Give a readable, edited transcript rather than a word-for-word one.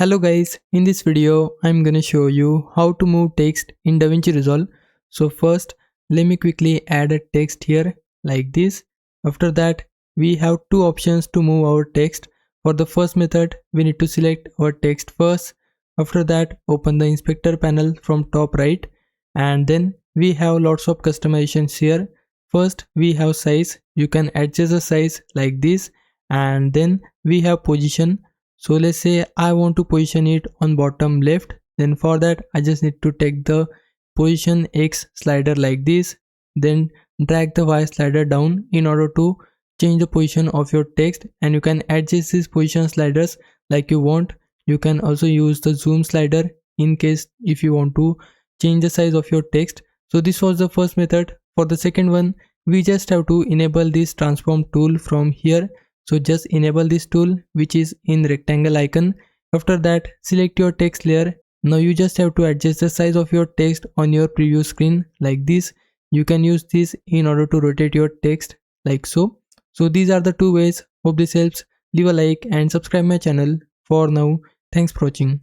Hello guys, in this video I'm gonna show you how to move text in DaVinci Resolve. So first let me quickly add a text here like this. After that we have two options to move our text. For the first method we need to select our text first. After that open the inspector panel from top right, and then we have lots of customizations here. First we have size, you can adjust the size like this, and then we have position. So let's say I want to position it on bottom left. Then for that I just need to take the position X slider like this, then drag the Y slider down in order to change the position of your text, and you can adjust these position sliders like you want. You can also use the zoom slider in case if you want to change the size of your text. So this was the first method. For the second one, we just have to enable this transform tool from here. So just enable this tool which is in rectangle icon. After that select your text layer. Now you just have to adjust the size of your text on your preview screen like this. You can use this in order to rotate your text like so. So these are the two ways. Hope this helps. Leave a like and subscribe my channel. For now, thanks for watching.